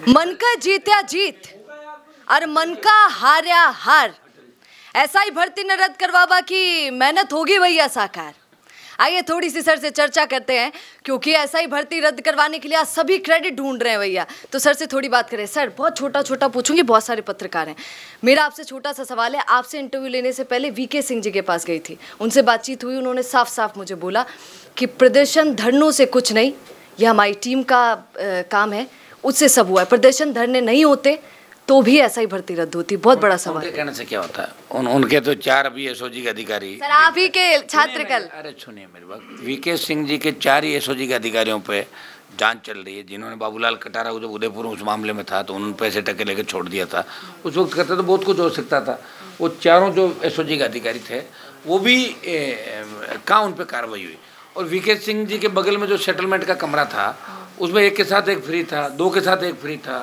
मन का जीत्या जीत और मन का हार्या हार। ऐसा ही भर्ती ने रद्द करवावा की मेहनत होगी भैया साकार। आइए थोड़ी सी सर से चर्चा करते हैं, क्योंकि ऐसा ही भर्ती रद्द करवाने के लिए आज सभी क्रेडिट ढूंढ रहे हैं भैया। तो सर से थोड़ी बात करें। सर बहुत छोटा छोटा पूछूंगी, बहुत सारे पत्रकार हैं। मेरा आपसे छोटा सा सवाल है। आपसे इंटरव्यू लेने से पहले वीके सिंह जी के पास गई थी, उनसे बातचीत हुई, उन्होंने साफ साफ मुझे बोला कि प्रदर्शन धरनों से कुछ नहीं, यह हमारी टीम का काम है, उससे सब हुआ है। प्रदर्शन धरने नहीं होते तो भी ऐसा ही भर्ती रद्द होती। बहुत बड़ा सवाल। उनके कहने से क्या होता है? उनके तो 4 अभी एसओजी के अधिकारी। सर आप ही के छात्र कल। अरे सुनिए मेरी बात, वीके सिंह जी के 4 ही एसओजी के अधिकारियों पे जांच चल रही है, जिन्होंने बाबूलाल कटारा जब उदयपुर उस मामले में था तो उन्होंने पैसे टके लेके छोड़ दिया था। उस वक्त करते तो बहुत कुछ हो सकता था। वो चारों जो एसओजी के अधिकारी थे वो भी कहाँ उन पर कार्रवाई हुई। और वीके सिंह जी के बगल में जो सेटलमेंट का कमरा था उसमें एक के साथ एक फ्री था, 2 के साथ एक फ्री था।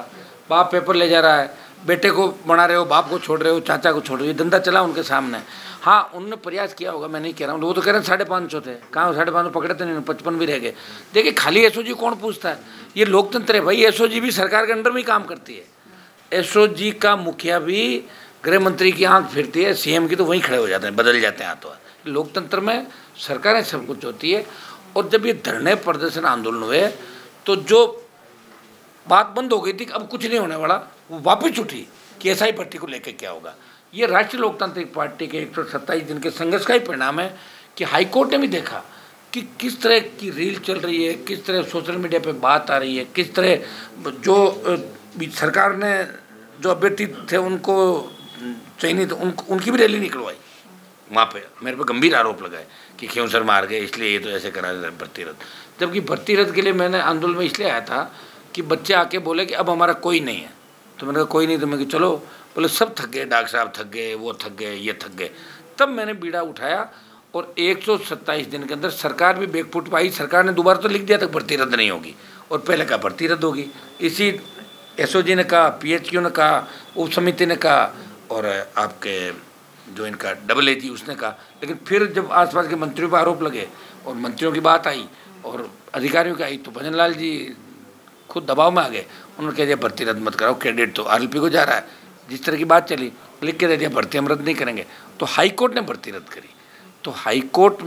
बाप पेपर ले जा रहा है, बेटे को बना रहे हो, बाप को छोड़ रहे हो, चाचा को छोड़ रहे हो, धंधा चला उनके सामने। हाँ उन्होंने प्रयास किया होगा, मैं नहीं कह रहा हूँ। वो तो कह रहे हैं 550 थे, कहाँ 550 पकड़े थे नहीं, 55 भी रह गए। देखिए खाली एसओजी कौन पूछता है? ये लोकतंत्र है भाई। एसओजी भी सरकार के अंडर में ही काम करती है। एसओजी का मुखिया भी गृह मंत्री की आंख फिरती है, सीएम की तो वहीं खड़े हो जाते हैं, बदल जाते हैं हाथों। लोकतंत्र में सरकारें सब कुछ होती है। और जब ये धरने प्रदर्शन आंदोलन हुए तो जो बात बंद हो गई थी कि अब कुछ नहीं होने वाला, वो वापस उठी कि एसआई भर्ती को लेकर क्या होगा। ये राष्ट्रीय लोकतांत्रिक पार्टी के 127 दिन के संघर्ष का ही परिणाम है कि हाईकोर्ट ने भी देखा कि किस तरह की रील चल रही है, किस तरह सोशल मीडिया पे बात आ रही है, किस तरह जो सरकार ने जो अभ्यर्थी थे उनको चयनित उनकी भी रैली निकलवाई। वहाँ पे मेरे पे गंभीर आरोप लगाए कि क्यों सर मार गए, इसलिए ये तो ऐसे करा भर्ती रद्द। जबकि भर्ती रद्द के लिए मैंने आंदोलन में इसलिए आया था कि बच्चे आके बोले कि अब हमारा कोई नहीं है। तो मैंने कहा कोई नहीं, तो मैं कि चलो, बोले सब थक गए, डॉक्टर साहब थक गए, वो थक गए, ये थक गए। तब मैंने बीड़ा उठाया और 127 दिन के अंदर सरकार भी बैकफुट पाई। सरकार ने दोबारा तो लिख दिया था भर्ती रद्द नहीं होगी, और पहले कहा भर्ती रद्द होगी। इसी एसओजी ने कहा, पीएचक्यू ने कहा, उप समिति ने कहा, और आपके जो इनका AAG उसने कहा। लेकिन फिर जब आसपास के मंत्रियों पर आरोप लगे और मंत्रियों की बात आई और अधिकारियों की आई तो भजन लाल जी खुद दबाव में आ गए। उन्होंने कह दिया भर्ती रद्द मत कराओ, क्रेडिट तो आरएलपी को जा रहा है। जिस तरह की बात चली लिख के दे दिया भर्ती हम रद्द नहीं करेंगे। तो हाईकोर्ट ने भर्ती रद्द करी। तो हाईकोर्ट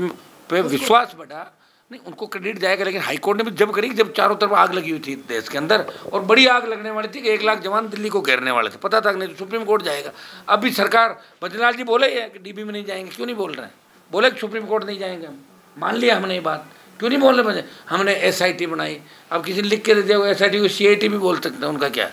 पे विश्वास बढ़ा, नहीं उनको क्रेडिट जाएगा। लेकिन हाईकोर्ट ने भी जब करी जब चारों तरफ आग लगी हुई थी देश के अंदर, और बड़ी आग लगने वाली थी कि 1 लाख जवान दिल्ली को घेरने वाले थे, पता था नहीं तो सुप्रीम कोर्ट जाएगा। अब भी सरकार, भजनलाल जी बोले हैं कि डीबी में नहीं जाएंगे, क्यों नहीं बोल रहे हैं? बोले कि सुप्रीम कोर्ट नहीं जाएंगे, हम मान लिया हमने ये बात, क्यों नहीं बोल रहे? हमने एसआईटी बनाई। अब किसी ने लिख के दे दिया एसआईटी को सीआईटी भी बोल सकते हैं, उनका क्या?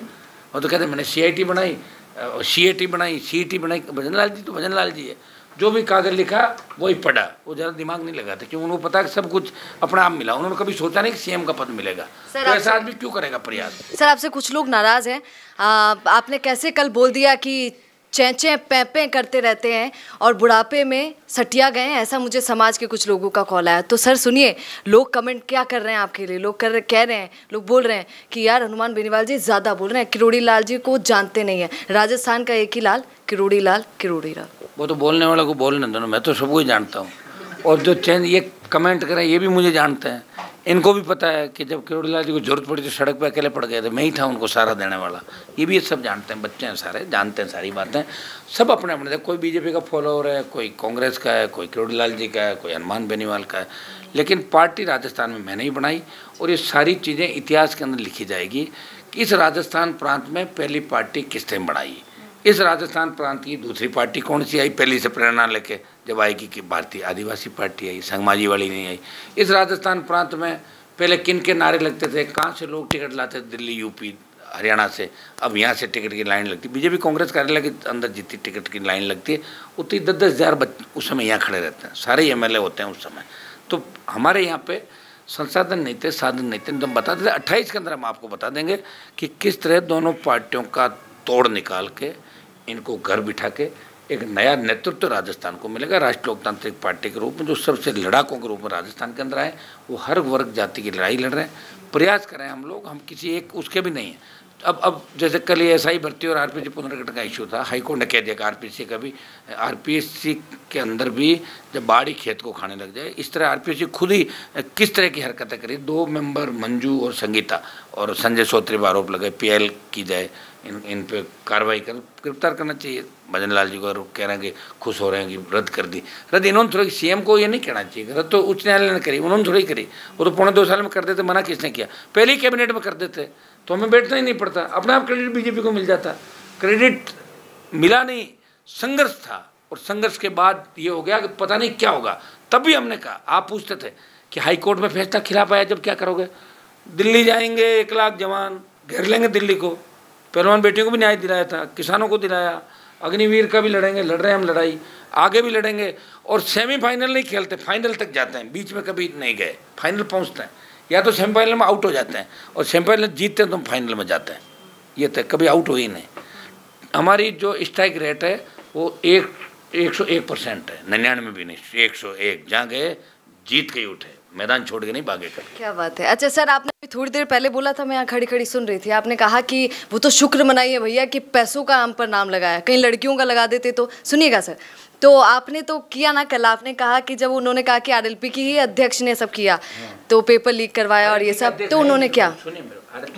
वो तो कहते हैं मैंने सीआईटी बनाई, सीआईटी बनाई, सीईटी बनाई। भजनलाल जी तो भजनलाल जी है, जो भी कागज लिखा वही पढ़ा, वो ज़्यादा दिमाग नहीं लगाते क्योंकि उनको पता है कि सब कुछ अपना आप मिला। उन्होंने कभी सोचा नहीं कि सीएम का पद मिलेगा। तो ऐसा आदमी क्यों करेगा प्रयास? सर आपसे कुछ लोग नाराज हैं। आपने कैसे कल बोल दिया कि चैंचे पैपे करते रहते हैं और बुढ़ापे में सटिया गए हैं, ऐसा मुझे समाज के कुछ लोगों का कॉल आया। तो सर सुनिए, लोग कमेंट क्या कर रहे हैं आपके लिए। लोग कह रहे हैं, लोग बोल रहे हैं कि यार हनुमान बेनीवाल जी ज़्यादा बोल रहे हैं, किरोड़ी लाल जी को जानते नहीं है। राजस्थान का एक ही लाल, किरोड़ी लाल, किरोड़ी लाल। वो तो बोलने वाला को बोलने दो ना, मैं तो सबको ही जानता हूँ। और जो चैन ये कमेंट करें ये भी मुझे जानते हैं। इनको भी पता है कि जब किरोड़ी लाल जी को जरूरत पड़ी तो सड़क पे अकेले पड़ गए थे, मैं ही था उनको सहारा देने वाला। ये भी सब जानते हैं, बच्चे हैं सारे, जानते हैं सारी बातें। सब अपने अपने, कोई बीजेपी का फॉलोअर है, कोई कांग्रेस का है, कोई किरोड़ी लाल जी का है, कोई हनुमान बेनीवाल का है। लेकिन पार्टी राजस्थान में मैंने ही बनाई और ये सारी चीज़ें इतिहास के अंदर लिखी जाएगी कि इस राजस्थान प्रांत में पहली पार्टी किसने बनाई, इस राजस्थान प्रांत की दूसरी पार्टी कौन सी आई पहली से प्रेरणा लेके जब आएगी कि भारतीय आदिवासी पार्टी आई, संगमाजी वाली नहीं आई। इस राजस्थान प्रांत में पहले किन के नारे लगते थे, कहाँ से लोग टिकट लाते थे, दिल्ली, यूपी, हरियाणा से। अब यहाँ से टिकट की लाइन लगती, बीजेपी कांग्रेस कार्यालय के अंदर जितनी टिकट की लाइन लगती है उतनी 10-10 हज़ार बच्चे उस समय यहाँ खड़े रहते हैं, सारे एमएलए होते हैं उस समय। तो हमारे यहाँ पे संसाधन नहीं थे, साधन नहीं थे। हम बताते थे 28 के अंदर हम आपको बता देंगे कि किस तरह दोनों पार्टियों का तोड़ निकाल के इनको घर बिठा के एक नया नेतृत्व राजस्थान को मिलेगा। राष्ट्रीय लोकतांत्रिक पार्टी के रूप में जो सबसे लड़ाकों के रूप में राजस्थान के अंदर आए, वो हर वर्ग जाति की लड़ाई लड़ रहे हैं। प्रयास करें हम लोग, हम किसी एक उसके भी नहीं हैं। अब जैसे कल ये एसआई भर्ती और आरपीसी पुनर्गठन का इशू था, हाईकोर्ट ने कह दिया कि आरपीसी का भी, आरपीसी के अंदर भी जब बाड़ी खेत को खाने लग जाए, इस तरह आरपीसी खुद ही किस तरह की हरकतें करी। 2 मेंबर मंजू और संगीता और संजय सोत्री पर आरोप लगे, पीएल की जाए, इन पे कार्रवाई कर गिरफ्तार करना चाहिए। भजन लाल जी को कह रहे हैं कि खुश हो रहे हैं कि रद्द कर दी। रद्द इन्होंने थोड़ी, सीएम को ये नहीं कहना चाहिए, रद्द तो उच्च न्यायालय ने करी, उन्होंने थोड़ी करी। वो तो 1.25 साल में कर देते, मना किसने किया? पहले ही कैबिनेट में कर देते तो हमें बैठना ही नहीं पड़ता, अपने आप क्रेडिट बीजेपी को मिल जाता। क्रेडिट मिला नहीं, संघर्ष था, और संघर्ष के बाद ये हो गया कि पता नहीं क्या होगा। तब भी हमने कहा, आप पूछते थे कि हाईकोर्ट में फैसला खिलाफ आया, जब क्या करोगे? दिल्ली जाएंगे, 1 लाख जवान घेर लेंगे दिल्ली को। पहलवान बेटियों को भी न्याय दिलाया था, किसानों को दिलाया, अग्निवीर का भी लड़ेंगे, लड़ रहे हैं हम लड़ाई, आगे भी लड़ेंगे। और सेमीफाइनल नहीं खेलते, फाइनल तक जाते हैं, बीच में कभी नहीं गए, फाइनल पहुंचते हैं। या तो सेमीफाइनल में आउट हो जाते हैं, और सेमीफाइनल जीतते हैं तो हम फाइनल में जाते हैं। ये तक कभी आउट हो ही नहीं। हमारी जो स्ट्राइक रेट है वो 101% है, 99 भी नहीं, 101। जहाँ गए जीत के ही उठे, मैदान छोड़ के नहीं भागे कर। क्या बात है। अच्छा सर, आपने थोड़ी देर पहले बोला था, मैं यहाँ खड़ी खड़ी सुन रही थी, आपने कहा कि वो तो शुक्र मनाइए भैया कि पैसों का हम पर नाम लगाया, कहीं लड़कियों का लगा देते तो। सुनिएगा सर, तो आपने तो किया ना, कल आपने कहा कि जब उन्होंने कहा कि आरएलपी की ही अध्यक्ष ने सब किया, तो पेपर लीक करवाया और ये सब, तो उन्होंने क्या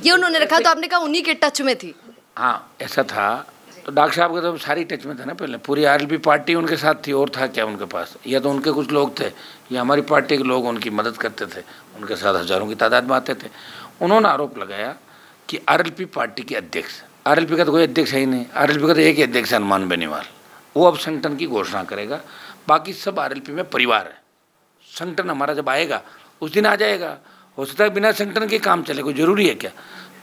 ये उन्होंने रखा, तो आपने कहा उन्हीं के टच में थी। हाँ ऐसा था, तो डॉक्टर साहब का तो सारी टच में था ना, पहले पूरी आरएलपी पार्टी उनके साथ थी, और था क्या उनके पास? या तो उनके कुछ लोग थे, या हमारी पार्टी के लोग उनकी मदद करते थे, उनके साथ हज़ारों की तादाद में आते थे। उन्होंने आरोप लगाया कि आरएलपी पार्टी के अध्यक्ष, आरएलपी का तो कोई अध्यक्ष है ही नहीं, आरएलपी का तो एक ही अध्यक्ष है, हनुमान बेनीवाल, वो अब संगठन की घोषणा करेगा। बाकी सब आरएलपी में परिवार है। संगठन हमारा जब आएगा उस दिन आ जाएगा। हो सकता है बिना संगठन के काम चले, कोई ज़रूरी है क्या?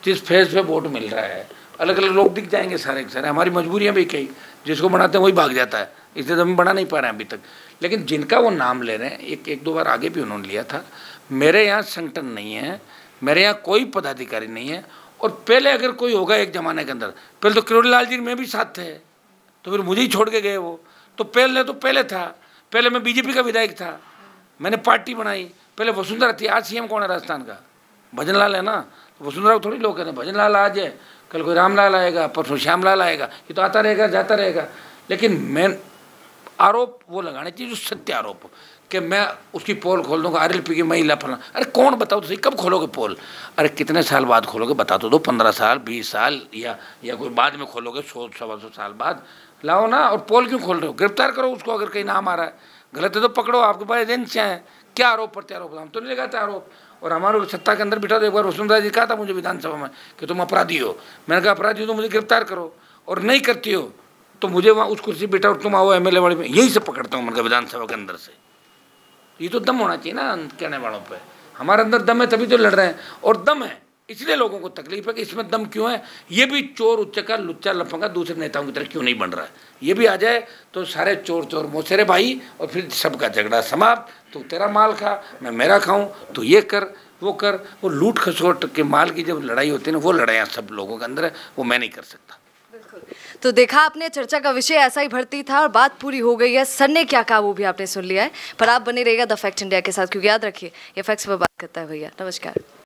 जिस फेज पे वोट मिल रहा है, अलग अलग लोग दिख जाएंगे सारे के सारे। हमारी मजबूरियाँ भी कई, जिसको बनाते हैं वही भाग जाता है, इसलिए तो हम बना नहीं पा रहे हैं अभी तक। लेकिन जिनका वो नाम ले रहे हैं, एक 2 बार आगे भी उन्होंने लिया था, मेरे यहाँ संगठन नहीं है, मेरे यहाँ कोई पदाधिकारी नहीं है। और पहले अगर कोई होगा एक ज़माने के अंदर, पहले तो किरोड़ी लाल जी में भी साथ थे, तो फिर मुझे ही छोड़ के गए वो। तो पहले था, पहले मैं बीजेपी का विधायक था, मैंने पार्टी बनाई, पहले वसुंधरा थी। आज सीएम कौन है राजस्थान का? भजन लाल है ना। तो वसुंधरा को थोड़ी लोग कहते हैं भजन लाल आज है, कल कोई रामलाल आएगा, परसों श्यामलाल आएगा, ये तो आता रहेगा जाता रहेगा। लेकिन मैं आरोप वो लगाने चाहिए जो सत्य आरोप हो, कि मैं उसकी पोल खोल दूंगा, आरएलपी की महिला फलाना। अरे कौन बताओ तो सही, कब खोलोगे पोल? अरे कितने साल बाद खोलोगे बता तो दो, 15 साल 20 साल, या कोई बाद में खोलोगे 100-125 साल बाद लाओ ना। और पोल क्यों खोल रहे हो? गिरफ्तार करो उसको, अगर कहीं नाम आ रहा है गलत है तो पकड़ो, आपके पास एजेंसियाँ हैं। क्या आरोप प्रत्यारोप? हम तो नहीं लगाते आरोप। और हमारे सत्ता के अंदर बिठा दो। एक बार वसुंधरा जी कहा था मुझे विधानसभा में कि तुम अपराधी हो। मैंने कहा अपराधी हो तो मुझे गिरफ्तार करो, और नहीं करती हो तो मुझे वहाँ उस कुर्सी बिठा और तुम आओ एमएलए वाले में, यही से पकड़ता हूँ मैंने विधानसभा के अंदर से। ये तो दम होना चाहिए ना कहने वालों पे। हमारे अंदर दम है तभी तो लड़ रहे हैं, और दम है इसलिए लोगों को तकलीफ है कि इसमें दम क्यों है। ये भी चोर उच्चका लुच्चा लफंगा दूसरे नेताओं की तरह क्यों नहीं बन रहा है? ये भी आ जाए तो सारे चोर चोर मोसेरे भाई, और फिर सबका झगड़ा समाप्त। तो तेरा माल खा, मैं मेरा खाऊं, तो ये कर वो कर। वो लूट खसोट के माल की जब लड़ाई होती है ना, वो लड़ाइयाँ सब लोगों के अंदर है, वो मैं नहीं कर सकता। तो देखा आपने, चर्चा का विषय ऐसा ही भर्ती था और बात पूरी हो गई है। सर ने क्या कहा वो भी आपने सुन लिया है। पर आप बने रहिएगा द फैक्ट इंडिया के साथ, क्योंकि याद रखिए ये फैक्ट्स पर बात करता है भैया। नमस्कार।